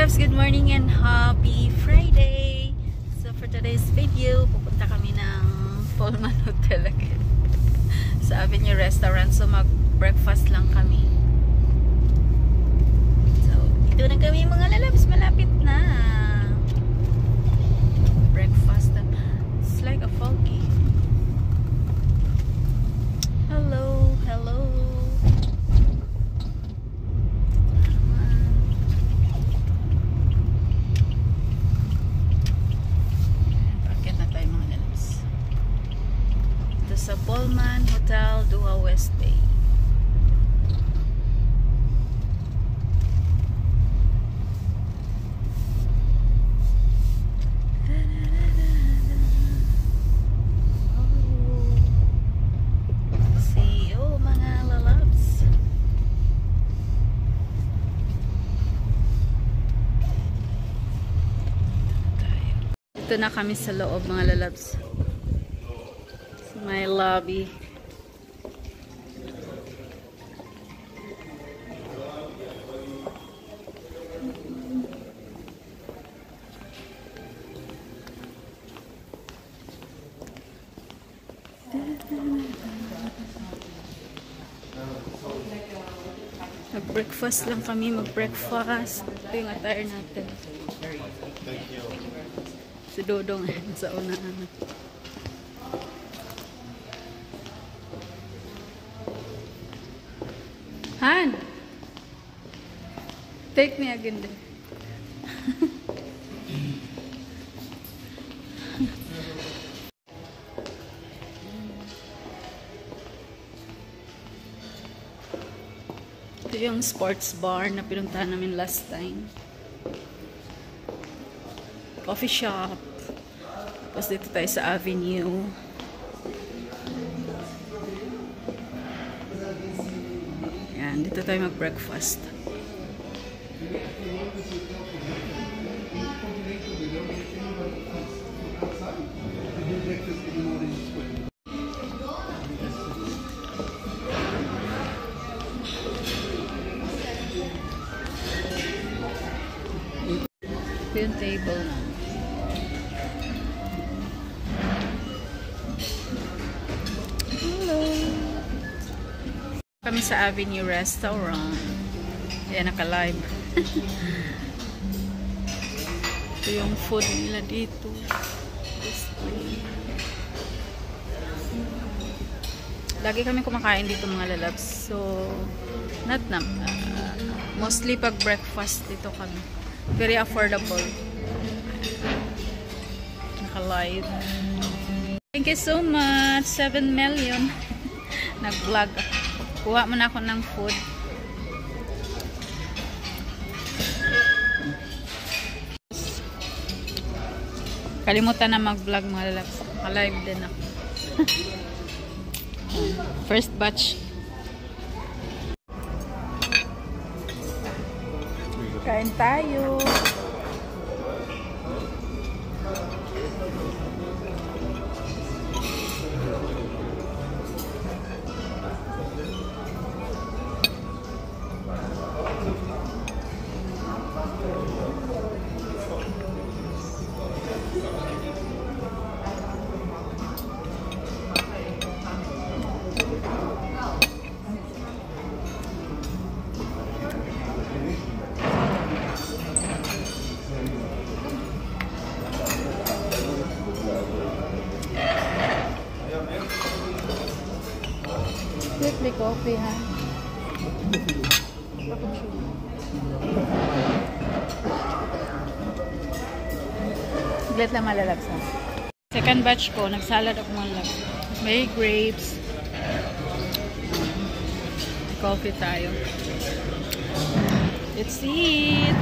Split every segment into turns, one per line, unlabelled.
loves, good morning and happy Friday. So for today's video, pupunta kami ng Pullman Hotel again sa Avenue Restaurant. So mag-breakfast lang kami. So dito na kami mga lalabs, malapit na. Breakfast. It's like a foggy. Hello, hello. Sa Pullman Hotel, Doha West Bay. See you mga lalabs. Ito na kami sa loob mga lalabs. My lobby. Mag-breakfast lang kami, mag-breakfast. Ito yung attire natin. Si Dodong sa unahan. Han, take me again there. Ito yung sports bar na pinuntahan namin last time. Coffee shop. Tapos dito tayo sa Avenue. Dito tayo mag-breakfast. Yung table na. Kami sa Avenue Restaurant. Ayan, naka-live. Ito yung food nila dito. Lagi kami kumakain dito mga lalabs. So, mostly pag breakfast dito kami. Very affordable. Naka-live. Thank you so much. 7 million. Nag-vlog ako. Kuha mo na ako ng food. Kalimutan na mag-vlog mga lalabs. Ka-live din ako. First batch. Kain tayo. Strictly coffee, ha? Saglit lang malalabs, ha? Second batch ko, nagsalad ako malalabs. May grapes. Coffee tayo. Let's eat!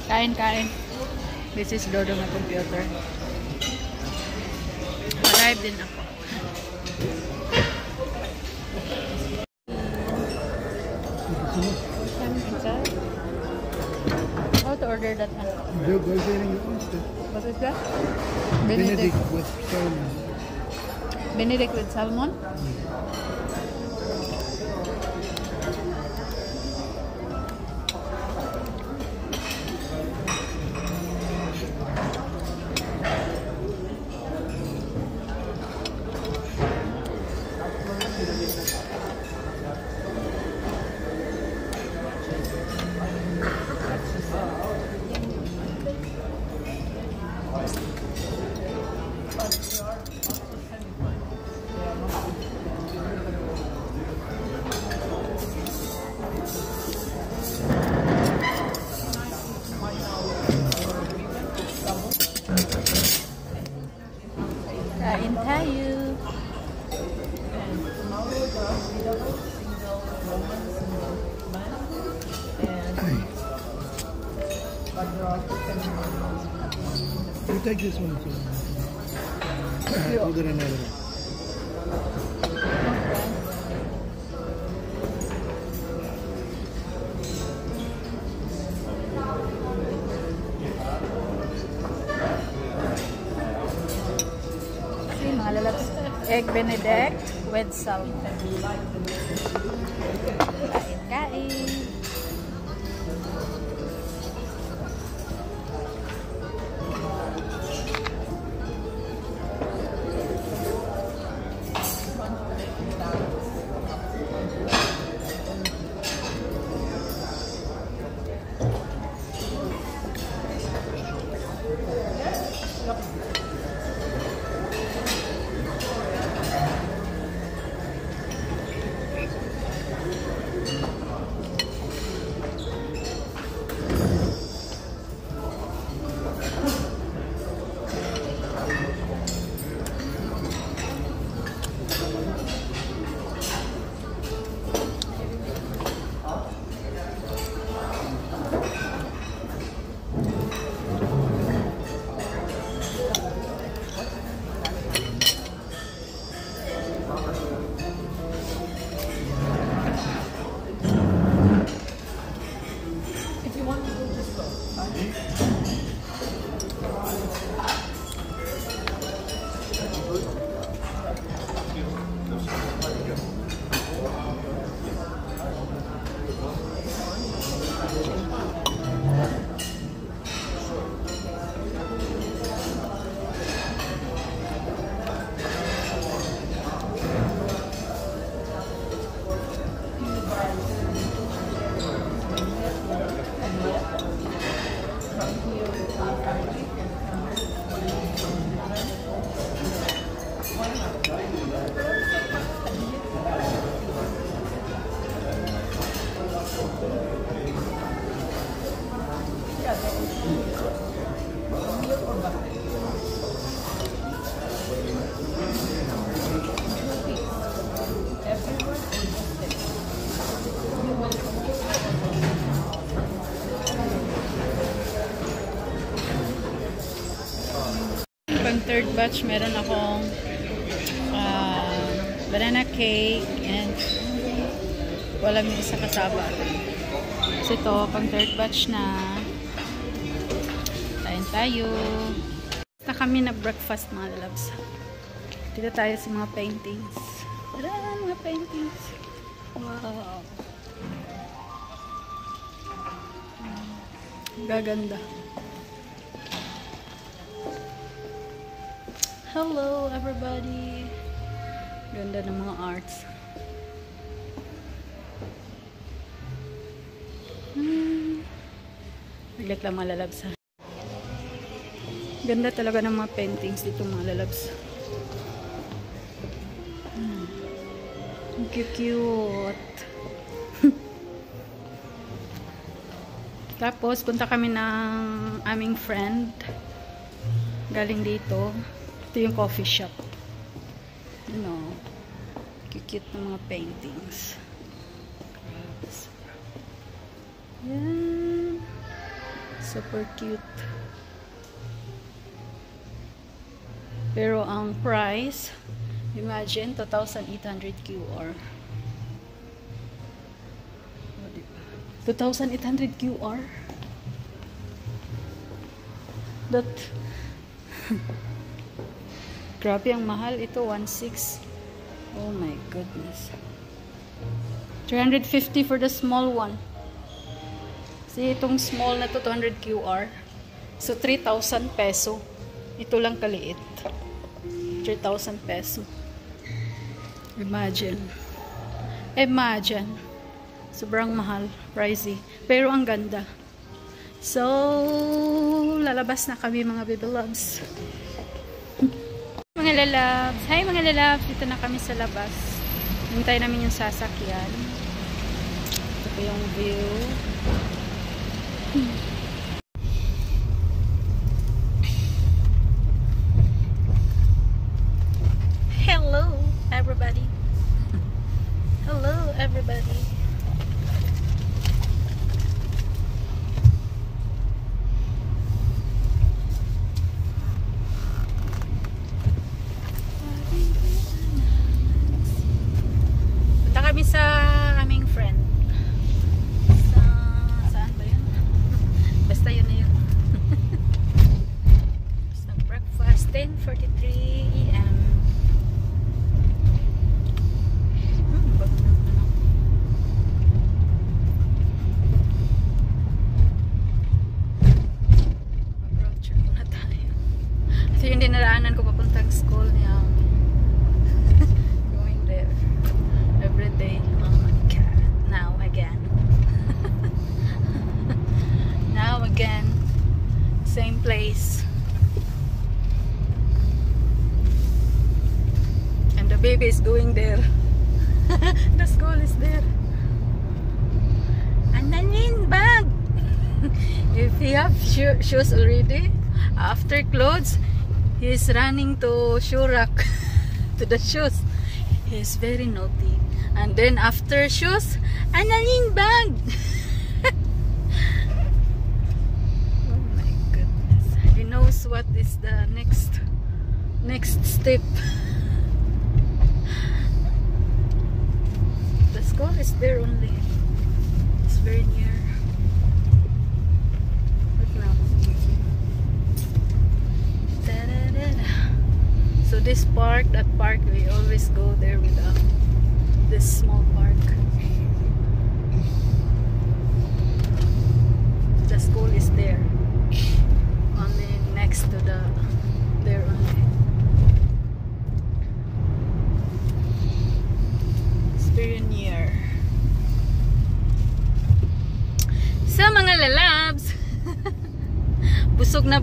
Kain, kain. This is Dodo na computer. Live din ako. How to order that one? What is that? Benedict with salmon. Benedict with salmon?
You take this one, so. We'll get another one.
See, mga lalabs. Egg Benedict with salt. Kain. Pang third batch, meron akong banana cake and walang yung isa kasama. So ito, pang third batch na. Kain tayo. Na kami na breakfast, mga lalabs. Dito tayo sa mga paintings. Tara, mga paintings. Wow. Gaganda. Hello, everybody. Ganda ng mga arts. Biglat lang mga lalabs, ha? Ganda talaga ng mga paintings dito, mga lalabs. Cute. Tapos, punta kami ng aming friend. Galing dito. Ito yung coffee shop. You know, cute ng mga paintings. Yan. Super cute. Pero ang price, imagine, 2,800 QR. 2,800 QR? That... Grabe, ang mahal. Ito, 1,600. Oh my goodness. 350 for the small one. See, itong small na to, 200 QR. So, 3,000 peso. Ito lang kaliit. 3,000 peso. Imagine. Imagine. Sobrang mahal. Pricey. Pero ang ganda. So, lalabas na kami, mga baby loves. Mga lalabs. Hi mga lalabs. Dito na kami sa labas. Hintay namin yung sasakyan. Ito po yung view. Hello everybody. Hello everybody. 7:43 AM. Road trip na tayo. Ito yung dinaraanan ko papuntang school niya. Going there every day. Oh my God. Now again. Now again. Same place. And the baby is going there. The school is there. And then in bag. If he have shoes already, after clothes, he's running to shoe rack to the shoes. He's very naughty. And then after shoes, and then in bag. Oh my goodness. He knows what is the next step. The school is there only. It's very near. Look now. Da-da-da-da. So this park, that park, we always go there with this small park. The school is there. Only next to there only. It's very near. So mga lalabs, busog na.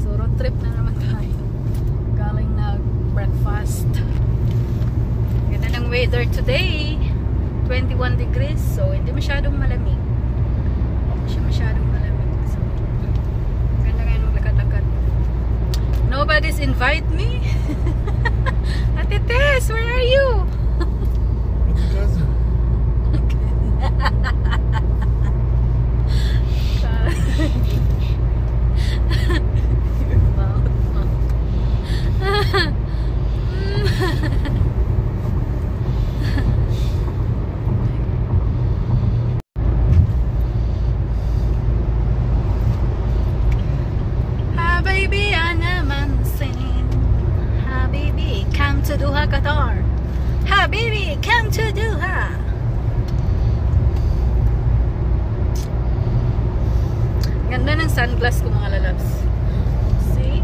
So road trip na naman tayo. Galing na breakfast. Ganda ng weather today. 21 degrees. So hindi masyadong malamig. So ganda ngayon maglakad-lakad. Nobody's invite me. Ate Tess, where are you?
With your cousin.
Habibi, ana mansin. Habibi, come to Doha, Qatar. Habibi, come to Doha. Ganda ng sunglass ko mga lalabs. See?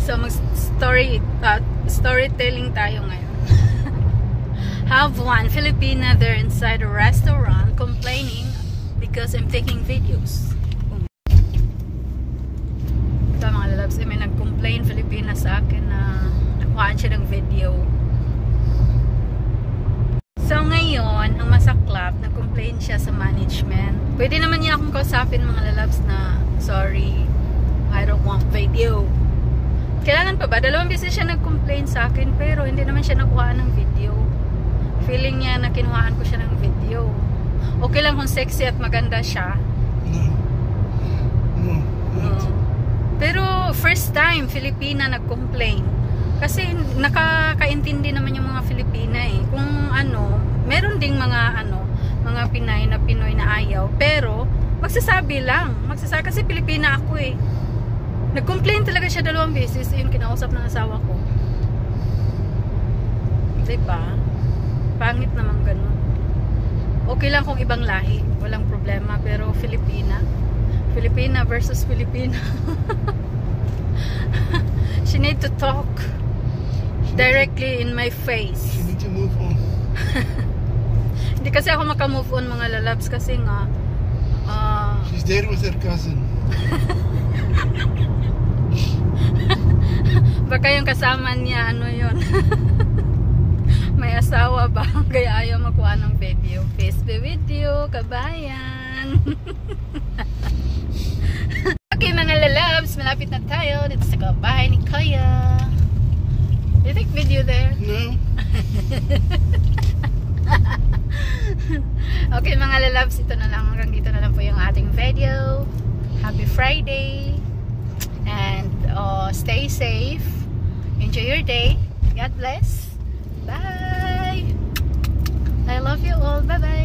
So storytelling tayo ngayon. Have one Filipina there inside a restaurant complaining because I'm taking videos. Ito mga lalabs, may nag-complain Filipina sa akin na nakuhaan siya ng video. So ngayon, ang masaklap, nag-complain siya sa management. Pwede naman niya akong kausapin mga lalabs na, sorry, I don't want video. Kailangan pa ba? 2 beses siya nag-complain sa akin pero hindi naman siya nakuhaan ng video. Feeling niya na kinuhaan ko siya ng video. Okay lang kung sexy at maganda siya. No. Pero first time Filipina nag-complain. Kasi nakakaintindi naman yung mga Filipina eh. Kung ano, meron ding mga Pinay na Pinoy na ayaw. Pero magsasabi lang. Kasi Filipina ako eh. Nag-complain talaga siya 2 beses. Yung kinausap ng asawa ko. Diba? Pangit naman ganun. Okay lang kung ibang lahi. Walang problema. Pero Filipina versus Filipina. She need to talk directly in my face.
She need to move on.
Hindi kasi ako maka-move on mga lalabs. Kasi nga
she's there with her cousin.
Baka yung kasama niya, ano yun? May asawa ba? Kaya ayaw makuha ng video. Facebook video, kabayan. Okay mga lalabs, malapit na tayo dito sa bahay ni Kaya. Do you take video there?
No.
Okay mga lalabs, ito na lang. Hanggang dito na lang po yung ating video. Happy Friday. And stay safe. Enjoy your day. God bless. Bye! I love you all. Bye-bye!